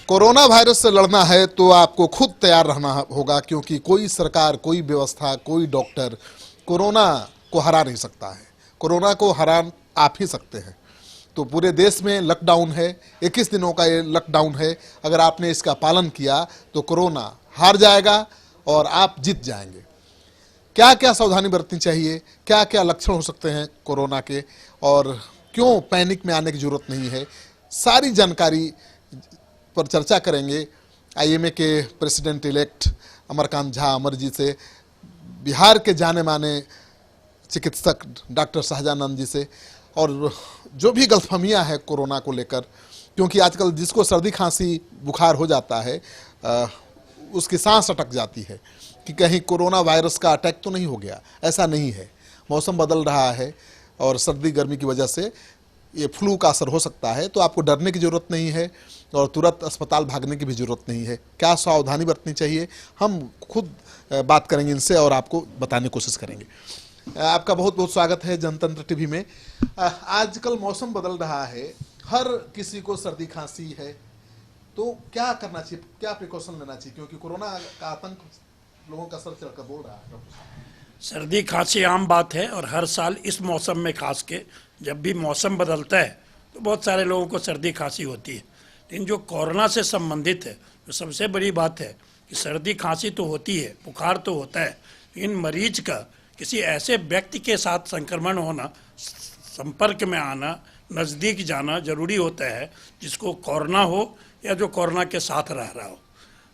Corona virus से लड़ना है तो आपको खुद तैयार रहना होगा, क्योंकि कोई सरकार, कोई व्यवस्था, कोई डॉक्टर कोरोना को हरा नहीं सकता है। कोरोना को हरा आप ही सकते हैं। तो पूरे देश में लॉकडाउन है, 21 दिनों का ये लॉकडाउन है। अगर आपने इसका पालन किया तो कोरोना हार जाएगा और आप जीत जाएंगे। क्या क्या सावधानी बरतनी चाहिए, क्या क्या लक्षण हो सकते हैं कोरोना के, और क्यों पैनिक में आने की जरूरत नहीं है, सारी जानकारी पर चर्चा करेंगे आईएमए के प्रेसिडेंट इलेक्ट अमरकांत झा अमर जी से, बिहार के जाने माने चिकित्सक डॉक्टर शाहजानंद जी से, और जो भी गलतफहमियां है कोरोना को लेकर, क्योंकि आजकल जिसको सर्दी खांसी बुखार हो जाता है उसकी सांस अटक जाती है कि कहीं कोरोना वायरस का अटैक तो नहीं हो गया। ऐसा नहीं है, मौसम बदल रहा है और सर्दी गर्मी की वजह से ये फ्लू का असर हो सकता है। तो आपको डरने की ज़रूरत नहीं है और तुरंत अस्पताल भागने की भी ज़रूरत नहीं है। क्या सावधानी बरतनी चाहिए, हम खुद बात करेंगे इनसे और आपको बताने की कोशिश करेंगे। आपका बहुत बहुत स्वागत है जनतंत्र टीवी में। आजकल मौसम बदल रहा है, हर किसी को सर्दी खांसी है, तो क्या करना चाहिए, क्या प्रिकॉशन लेना चाहिए, क्योंकि कोरोना का आतंक लोगों का सर चढ़कर बोल रहा है। सर्दी खांसी आम बात है और हर साल इस मौसम में खास के जब भी मौसम बदलता है तो बहुत सारे लोगों को सर्दी खांसी होती है। लेकिन जो कोरोना से संबंधित है, जो सबसे बड़ी बात है कि सर्दी खांसी तो होती है, बुखार तो होता है, लेकिन मरीज का किसी ऐसे व्यक्ति के साथ संक्रमण होना, संपर्क में आना, नज़दीक जाना जरूरी होता है जिसको कोरोना हो या जो कोरोना के साथ रह रहा हो।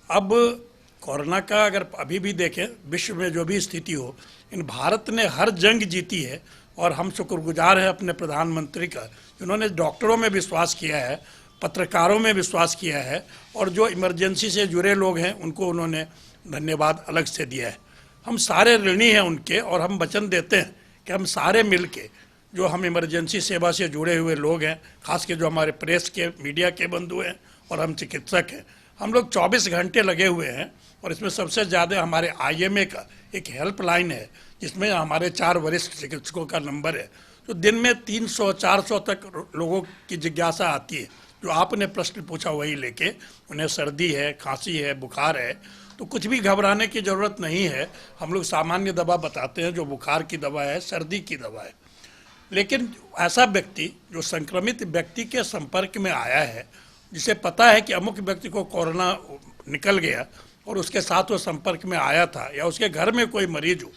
अब कोरोना का अगर अभी भी देखें, विश्व में जो भी स्थिति हो, इन भारत ने हर जंग जीती है और हम शुक्रगुजार हैं अपने प्रधानमंत्री का, जिन्होंने डॉक्टरों में विश्वास किया है, पत्रकारों में विश्वास किया है, और जो इमरजेंसी से जुड़े लोग हैं उनको उन्होंने धन्यवाद अलग से दिया है। हम सारे ऋणी हैं उनके, और हम वचन देते हैं कि हम सारे मिल के, जो हम इमरजेंसी सेवा से जुड़े हुए लोग हैं, खास के जो हमारे प्रेस के मीडिया के बंधु हैं और हम चिकित्सक हैं, हम लोग 24 घंटे लगे हुए हैं। और इसमें सबसे ज़्यादा हमारे आईएमए का एक हेल्पलाइन है जिसमें हमारे 4 वरिष्ठ चिकित्सकों का नंबर है, तो दिन में 300-400 तक लोगों की जिज्ञासा आती है, जो आपने प्रश्न पूछा वही लेके। उन्हें सर्दी है, खांसी है, बुखार है, तो कुछ भी घबराने की ज़रूरत नहीं है। हम लोग सामान्य दवा बताते हैं, जो बुखार की दवा है, सर्दी की दवा है। लेकिन ऐसा व्यक्ति जो संक्रमित व्यक्ति के संपर्क में आया है, जिसे पता है कि अमुक व्यक्ति को कोरोना निकल गया और उसके साथ वो संपर्क में आया था, या उसके घर में कोई मरीज हो,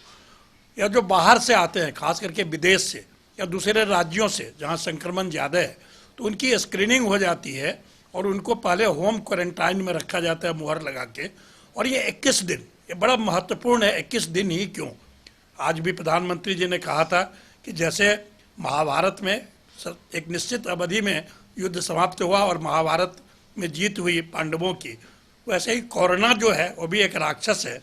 या जो बाहर से आते हैं खास करके विदेश से या दूसरे राज्यों से जहां संक्रमण ज़्यादा है, तो उनकी स्क्रीनिंग हो जाती है और उनको पहले होम क्वारंटाइन में रखा जाता है मुहर लगा के। और ये 21 दिन, ये बड़ा महत्वपूर्ण है। 21 दिन ही क्यों, आज भी प्रधानमंत्री जी ने कहा था कि जैसे महाभारत में एक निश्चित अवधि में युद्ध समाप्त हुआ और महाभारत में जीत हुई पांडवों की, वैसे ही कोरोना जो है वो भी एक राक्षस है,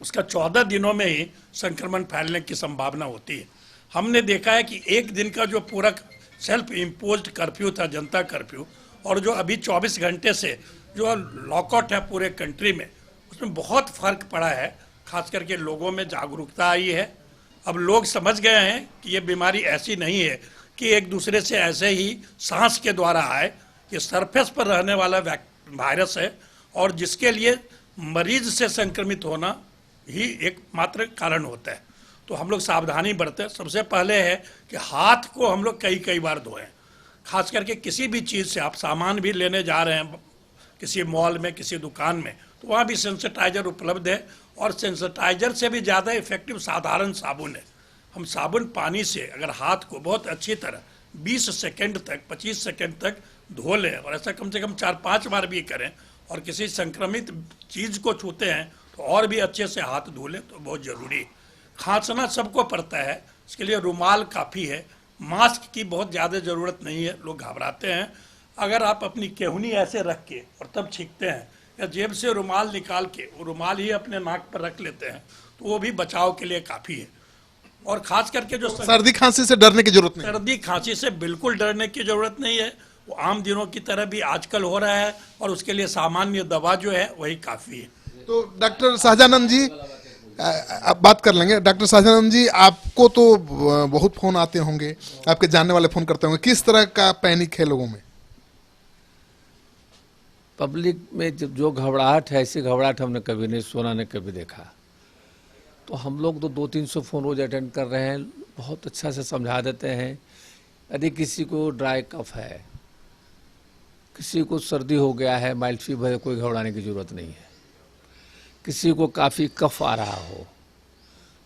उसका 14 दिनों में ही संक्रमण फैलने की संभावना होती है। हमने देखा है कि एक दिन का जो पूरा सेल्फ इम्पोज्ड कर्फ्यू था, जनता कर्फ्यू, और जो अभी 24 घंटे से जो लॉकआउट है पूरे कंट्री में, उसमें बहुत फर्क पड़ा है। खास करके लोगों में जागरूकता आई है। अब लोग समझ गए हैं कि ये बीमारी ऐसी नहीं है कि एक दूसरे से ऐसे ही सांस के द्वारा आए, ये सरफेस पर रहने वाला वायरस है और जिसके लिए मरीज से संक्रमित होना ही एकमात्र कारण होता है। तो हम लोग सावधानी बरतें। सबसे पहले है कि हाथ को हम लोग कई बार धोएं। खास करके किसी भी चीज़ से आप सामान भी लेने जा रहे हैं, किसी मॉल में, किसी दुकान में, तो वहाँ भी सेंसिटाइजर उपलब्ध है, और सेंसिटाइजर से भी ज़्यादा इफेक्टिव साधारण साबुन है। हम साबुन पानी से अगर हाथ को बहुत अच्छी तरह 20 सेकेंड तक, 25 सेकेंड तक धो लें, और ऐसा कम से कम 4-5 बार भी करें, और किसी संक्रमित चीज़ को छूते हैं तो और भी अच्छे से हाथ धो लें, तो बहुत ज़रूरी है। खांसना सबको पड़ता है, इसके लिए रुमाल काफ़ी है, मास्क की बहुत ज़्यादा ज़रूरत नहीं है। लोग घबराते हैं। अगर आप अपनी केहूनी ऐसे रख के और तब छींकते हैं, या जेब से रुमाल निकाल के वो रुमाल ही अपने नाक पर रख लेते हैं, तो वो भी बचाव के लिए काफ़ी है। और ख़ास करके जो सर्दी खांसी से डरने की जरूरत नहीं, सर्दी खांसी से बिल्कुल डरने की ज़रूरत नहीं है। वो आम दिनों की तरह भी आजकल हो रहा है, और उसके लिए सामान्य दवा जो है वही काफ़ी है। तो डॉक्टर शाहजानंद जी अब बात कर लेंगे। डॉक्टर शाहजानंद जी, आपको तो बहुत फोन आते होंगे, आपके जानने वाले फोन करते होंगे, किस तरह का पैनिक है लोगों में? पब्लिक में जो घबराहट है, ऐसी घबराहट हमने कभी नहीं सुना, ने कभी देखा। तो हम लोग तो 200-300 फ़ोन रोज अटेंड कर रहे हैं, बहुत अच्छा से समझा देते हैं। यदि किसी को ड्राई कफ है, किसी को सर्दी हो गया है, माइल्ड फीवर है, कोई घबराने की ज़रूरत नहीं है। किसी को काफ़ी कफ आ रहा हो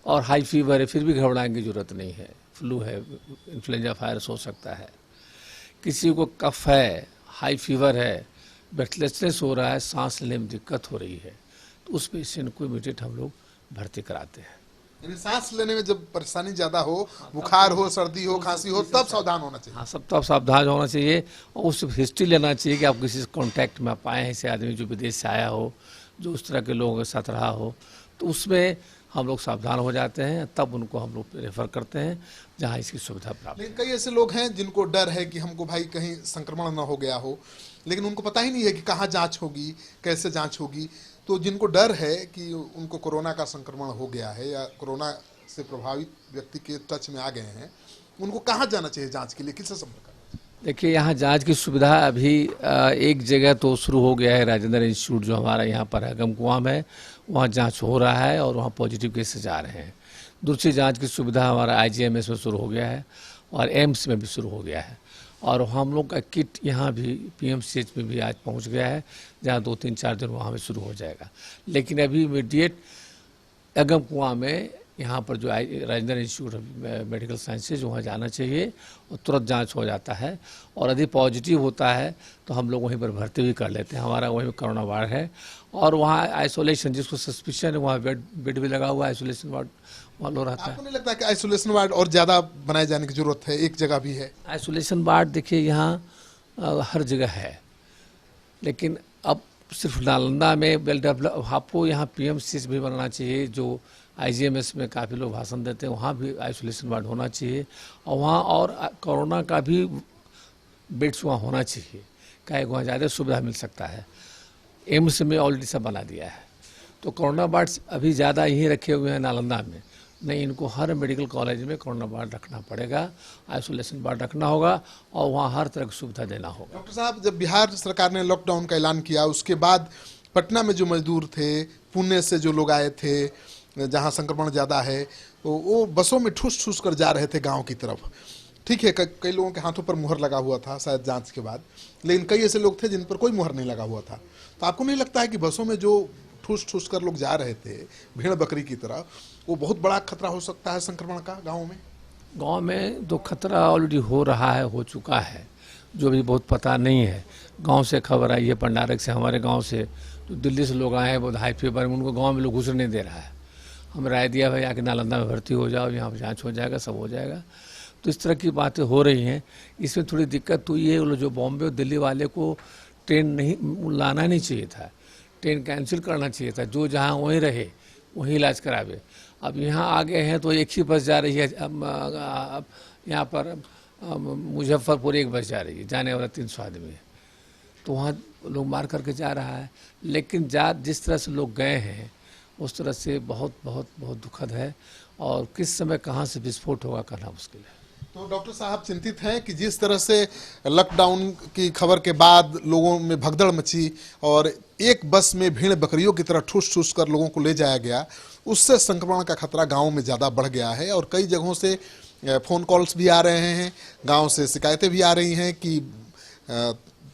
और हाई फीवर है, फिर भी घबराने की ज़रूरत नहीं है। फ्लू है, इन्फ्लुएंजा वायरस हो सकता है। किसी को कफ है, हाई फीवर है, ब्रेथलेसनेस हो रहा है, सांस लेने में दिक्कत हो रही है, तो उस पेशेंट को इमीडिएट हम लोग भर्ती कराते हैं। यानी सांस लेने में जब परेशानी ज्यादा हो, बुखार हो, सर्दी हो, खांसी हो, तब सावधान होना चाहिए। हाँ, सब तो सावधान होना चाहिए और उस हिस्ट्री लेना चाहिए कि आप किसी से कॉन्टैक्ट में आप आए हैं, ऐसे आदमी जो विदेश से आया हो, जो उस तरह के लोगों के साथ रहा हो, तो उसमें हम लोग सावधान हो जाते हैं। तब उनको हम लोग रेफर करते हैं जहाँ इसकी सुविधा प्राप्त। लेकिन कई ऐसे लोग हैं जिनको डर है कि हमको भाई कहीं संक्रमण ना हो गया हो, लेकिन उनको पता ही नहीं है कि कहाँ जांच होगी, कैसे जांच होगी। तो जिनको डर है कि उनको कोरोना का संक्रमण हो गया है या कोरोना से प्रभावित व्यक्ति के टच में आ गए हैं, उनको कहाँ जाना चाहिए जांच के लिए, किससे संपर्क करना चाहिए? देखिए, यहाँ जांच की सुविधा अभी एक जगह तो शुरू हो गया है, राजेंद्र इंस्टीट्यूट जो हमारा यहाँ पर है गमकुआं में, वहाँ जांच हो रहा है और वहाँ पॉजिटिव केसेस आ रहे हैं। दूसरी जांच की सुविधा हमारा IGMS में शुरू हो गया है और एम्स में भी शुरू हो गया है। और हम लोग का किट यहाँ भी PMCH में भी आज पहुँच गया है, जहाँ 2-3-4 दिन वहाँ में शुरू हो जाएगा। लेकिन अभी इमीडिएट गमकुआं में यहाँ पर जो Rajendra institute of medical sciences, वहाँ जाना चाहिए और तुरंत जांच हो जाता है। और यदि पॉजिटिव होता है तो हम लोग वहीं पर भर्ती भी कर लेते हैं। हमारा वहीं पर कोरोना वार्ड है और वहाँ आइसोलेशन, जिसको सस्पिशन है, वहाँ बेड भी लगा हुआ है, आइसोलेशन वार्ड वहाँ लो रहता है। आपको नहीं लगता कि आइसोलेशन वार्ड और ज़्यादा बनाए जाने की जरूरत है? एक जगह भी है आइसोलेशन वार्ड, देखिए यहाँ हर जगह है, लेकिन अब सिर्फ नालंदा में वेल डेवलप, आपको यहाँ PMCH भी बनना चाहिए। जो IGMS में काफ़ी लोग भाषण देते हैं, वहाँ भी आइसोलेशन वार्ड होना चाहिए और वहाँ और कोरोना का भी बेड्स वहाँ होना चाहिए, क्या वहाँ ज़्यादा सुविधा मिल सकता है। एम्स में ऑलरेडी सब बना दिया है, तो कोरोना वार्ड्स अभी ज़्यादा यहीं रखे हुए हैं नालंदा में। नहीं, इनको हर मेडिकल कॉलेज में कोरोना वार्ड रखना पड़ेगा, आइसोलेशन वार्ड रखना होगा और वहाँ हर तरह की सुविधा देना होगा। डॉक्टर साहब, जब बिहार सरकार ने लॉकडाउन का ऐलान किया, उसके बाद पटना में जो मजदूर थे, पुणे से जो लोग आए थे जहाँ संक्रमण ज़्यादा है, तो वो बसों में ठूस ठूस कर जा रहे थे गांव की तरफ। ठीक है, कई लोगों के हाथों पर मुहर लगा हुआ था शायद जांच के बाद, लेकिन कई ऐसे लोग थे जिन पर कोई मुहर नहीं लगा हुआ था। तो आपको नहीं लगता है कि बसों में जो ठूस ठूस कर लोग जा रहे थे भेड़ बकरी की तरह, वो बहुत बड़ा खतरा हो सकता है संक्रमण का गाँव में? गांव में तो खतरा ऑलरेडी हो रहा है, हो चुका है, जो भी बहुत पता नहीं है। गांव से खबर आई है, पंडारक से, हमारे गांव से जो दिल्ली से लोग आए हैं बहुत हाई फीवर में, उनको गांव में लोग घुसने नहीं दे रहा है। हम राय दिया भाई आके नालंदा में भर्ती हो जाओ, यहाँ पर जाँच हो जाएगा, सब हो जाएगा। तो इस तरह की बातें हो रही हैं। इसमें थोड़ी दिक्कत हुई है, जो बॉम्बे और दिल्ली वाले को ट्रेन नहीं लाना नहीं चाहिए था, ट्रेन कैंसिल करना चाहिए था, जो जहाँ वहीं रहे वहीं इलाज करावे। अब यहाँ आ गए हैं तो एक ही बस जा रही है, यहाँ पर मुजफ्फरपुर एक बस जा रही है, जाने वाला 300 आदमी है, तो वहाँ लोग मार करके जा रहा है। लेकिन जिस तरह से लोग गए हैं उस तरह से बहुत बहुत बहुत दुखद है और किस समय कहाँ से विस्फोट होगा कहना मुश्किल है। तो डॉक्टर साहब चिंतित हैं कि जिस तरह से लॉकडाउन की खबर के बाद लोगों में भगदड़ मची और एक बस में भेड़ बकरियों की तरह ठूस ठूस कर लोगों को ले जाया गया, उससे संक्रमण का खतरा गाँव में ज़्यादा बढ़ गया है। और कई जगहों से फ़ोन कॉल्स भी आ रहे हैं, गाँव से शिकायतें भी आ रही हैं कि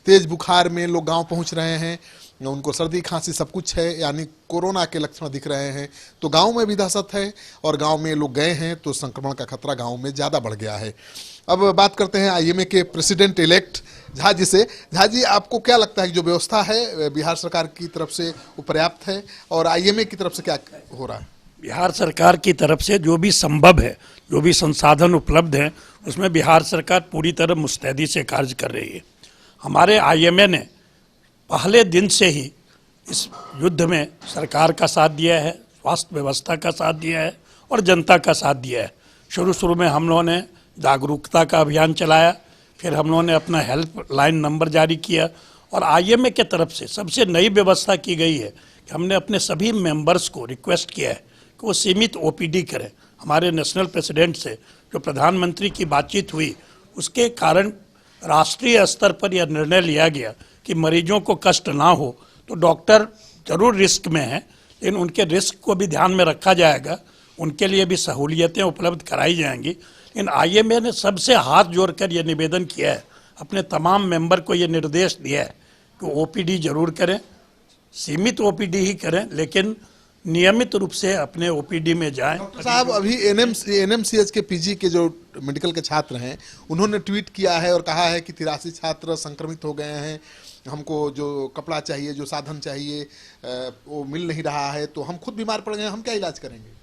तेज बुखार में लोग गाँव पहुँच रहे हैं, उनको सर्दी खांसी सब कुछ है, यानी कोरोना के लक्षण दिख रहे हैं। तो गांव में भी दहशत है और गांव में लोग गए हैं तो संक्रमण का खतरा गांव में ज़्यादा बढ़ गया है। अब बात करते हैं IMA के प्रेसिडेंट इलेक्ट झा जी से। झा जी, आपको क्या लगता है कि जो व्यवस्था है बिहार सरकार की तरफ से वो पर्याप्त है और IMA की तरफ से क्या हो रहा है? बिहार सरकार की तरफ से जो भी संभव है, जो भी संसाधन उपलब्ध हैं, उसमें बिहार सरकार पूरी तरह मुस्तैदी से कार्य कर रही है। हमारे IMA ने पहले दिन से ही इस युद्ध में सरकार का साथ दिया है, स्वास्थ्य व्यवस्था का साथ दिया है और जनता का साथ दिया है। शुरू में हम लोगों ने जागरूकता का अभियान चलाया, फिर हम लोगों ने अपना हेल्पलाइन नंबर जारी किया और IMA के तरफ से सबसे नई व्यवस्था की गई है कि हमने अपने सभी मेंबर्स को रिक्वेस्ट किया है कि वो सीमित OPD करें। हमारे नेशनल प्रेसिडेंट से जो प्रधानमंत्री की बातचीत हुई, उसके कारण राष्ट्रीय स्तर पर यह निर्णय लिया गया कि कि मरीजों को कष्ट ना हो, तो डॉक्टर जरूर रिस्क में हैं, लेकिन उनके रिस्क को भी ध्यान में रखा जाएगा, उनके लिए भी सहूलियतें उपलब्ध कराई जाएंगी। लेकिन आइए, मैंने सबसे हाथ जोड़कर ये निवेदन किया है, अपने तमाम मेंबर को ये निर्देश दिया है कि ओपीडी जरूर करें, सीमित ओपीडी ही करें, लेकिन नियमित रूप से अपने ओपीडी में जाएं। डॉक्टर साहब, अभी एनएमसीएच के पीजी के जो मेडिकल के छात्र हैं, उन्होंने ट्वीट किया है और कहा है कि 83 छात्र संक्रमित हो गए हैं, हमको जो कपड़ा चाहिए, जो साधन चाहिए वो मिल नहीं रहा है, तो हम खुद बीमार पड़ गए, हम क्या इलाज करेंगे?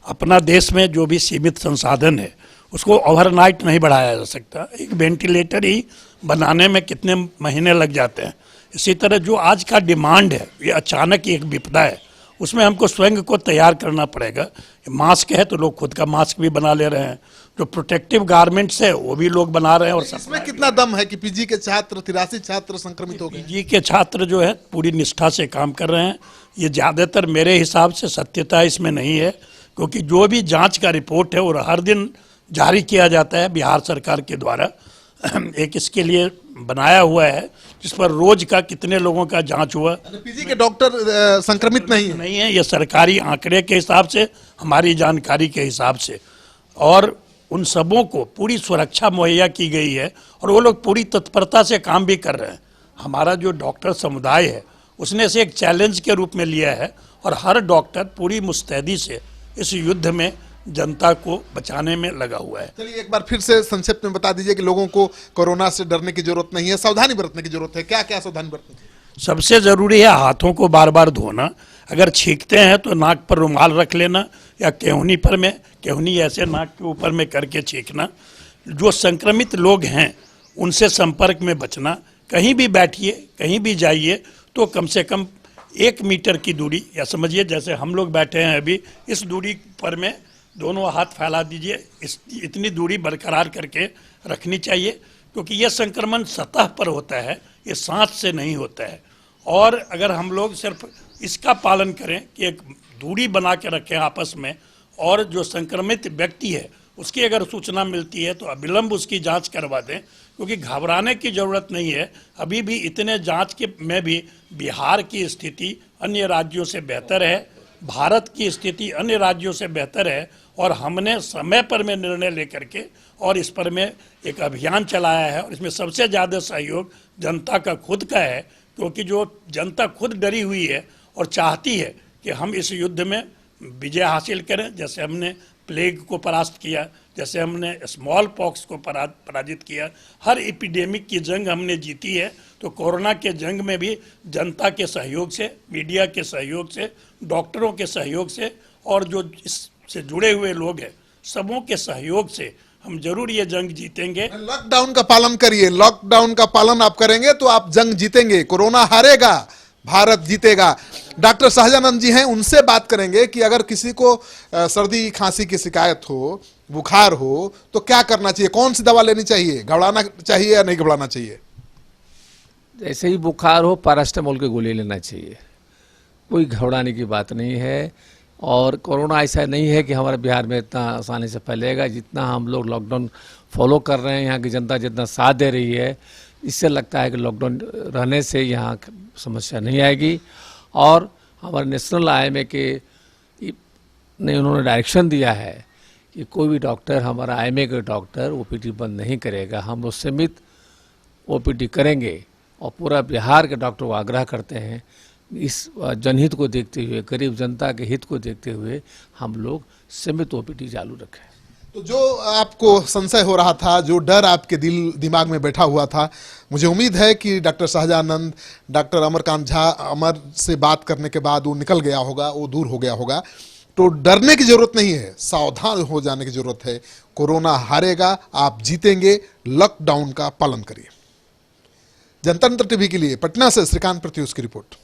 अपना देश में जो भी सीमित संसाधन है उसको ओवरनाइट नहीं बढ़ाया जा सकता। एक वेंटिलेटर ही बनाने में कितने महीने लग जाते हैं। इसी तरह जो आज का डिमांड है, ये अचानक एक विपदा है, उसमें हमको स्वयं को तैयार करना पड़ेगा। मास्क है तो लोग खुद का मास्क भी बना ले रहे हैं, जो प्रोटेक्टिव गारमेंट्स है वो भी लोग बना रहे हैं। और इसमें कितना दम है कि पीजी के छात्र 83 छात्र संक्रमित हो गए? पीजी के छात्र जो है पूरी निष्ठा से काम कर रहे हैं। ये ज़्यादातर मेरे हिसाब से सत्यता इसमें नहीं है, क्योंकि जो भी जांच का रिपोर्ट है वो हर दिन जारी किया जाता है बिहार सरकार के द्वारा। एक इसके लिए बनाया हुआ है जिस पर रोज का कितने लोगों का जांच हुआ। पीजी के डॉक्टर संक्रमित नहीं है, ये सरकारी आंकड़े के हिसाब से, हमारी जानकारी के हिसाब से, और उन सबों को पूरी सुरक्षा मुहैया की गई है और वो लोग पूरी तत्परता से काम भी कर रहे हैं। हमारा जो डॉक्टर समुदाय है उसने इसे एक चैलेंज के रूप में लिया है और हर डॉक्टर पूरी मुस्तैदी से इस युद्ध में जनता को बचाने में लगा हुआ है। चलिए एक बार फिर से संक्षिप्त में बता दीजिए कि लोगों को कोरोना से डरने की जरूरत नहीं है, सावधानी बरतने की जरूरत है। क्या क्या सावधानी बरतनी? सबसे जरूरी है हाथों को बार बार धोना। अगर छींकते हैं तो नाक पर रुमाल रख लेना या केहूनी पर में, केहूनी ऐसे नाक के ऊपर में करके छींकना। जो संक्रमित लोग हैं उनसे संपर्क में बचना। कहीं भी बैठिए, कहीं भी जाइए तो कम से कम 1 मीटर की दूरी, या समझिए जैसे हम लोग बैठे हैं अभी, इस दूरी पर में दोनों हाथ फैला दीजिए। इतनी दूरी बरकरार करके रखनी चाहिए, क्योंकि यह संक्रमण सतह पर होता है, ये सांस से नहीं होता है। और अगर हम लोग सिर्फ इसका पालन करें कि एक दूरी बना के रखें आपस में, और जो संक्रमित व्यक्ति है उसकी अगर सूचना मिलती है तो अविलंब उसकी जांच करवा दें, क्योंकि घबराने की ज़रूरत नहीं है। अभी भी इतने जांच के में भी बिहार की स्थिति अन्य राज्यों से बेहतर है, भारत की स्थिति अन्य राज्यों से बेहतर है, और हमने समय पर में निर्णय लेकर के और इस पर में एक अभियान चलाया है। और इसमें सबसे ज़्यादा सहयोग जनता का खुद का है, क्योंकि जो जनता खुद डरी हुई है और चाहती है कि हम इस युद्ध में विजय हासिल करें। जैसे हमने प्लेग को परास्त किया, जैसे हमने स्मॉल पॉक्स को पराजित किया, हर एपिडेमिक की जंग हमने जीती है। तो कोरोना के जंग में भी जनता के सहयोग से, मीडिया के सहयोग से, डॉक्टरों के सहयोग से और जो इससे जुड़े हुए लोग हैं सबों के सहयोग से हम जरूर ये जंग जीतेंगे। लॉकडाउन का पालन करिए, लॉकडाउन का पालन आप करेंगे तो आप जंग जीतेंगे, कोरोना हारेगा, भारत जीतेगा। डॉक्टर सहजानंद जी हैं, उनसे बात करेंगे कि अगर किसी को सर्दी खांसी की शिकायत हो, बुखार हो, तो क्या करना चाहिए, कौन सी दवा लेनी चाहिए, घबराना चाहिए या नहीं घबराना चाहिए? जैसे ही बुखार हो पैरास्टामोल की गोली लेना चाहिए, कोई घबराने की बात नहीं है। और कोरोना ऐसा नहीं है कि हमारे बिहार में इतना आसानी से फैलेगा। जितना हम लोग लॉकडाउन फॉलो कर रहे हैं, यहाँ की जनता जितना साथ दे रही है, इससे लगता है कि लॉकडाउन रहने से यहाँ समस्या नहीं आएगी। और हमारे नेशनल आईएमए के ने उन्होंने डायरेक्शन दिया है कि कोई भी डॉक्टर, हमारा आईएमए के डॉक्टर ओपीडी बंद नहीं करेगा, हम लोग सीमित ओपीडी करेंगे। और पूरा बिहार के डॉक्टर को आग्रह करते हैं, इस जनहित को देखते हुए, गरीब जनता के हित को देखते हुए हम लोग सीमित ओपीडी चालू रखें। तो जो आपको संशय हो रहा था, जो डर आपके दिमाग में बैठा हुआ था, मुझे उम्मीद है कि डॉक्टर सहजानंद, डॉक्टर अमरकांत झा, अमर से बात करने के बाद वो निकल गया होगा, वो दूर हो गया होगा। तो डरने की जरूरत नहीं है, सावधान हो जाने की जरूरत है। कोरोना हारेगा, आप जीतेंगे, लॉकडाउन का पालन करिए। जनतंत्र टीवी के लिए पटना से श्रीकांत प्रत्युष की रिपोर्ट।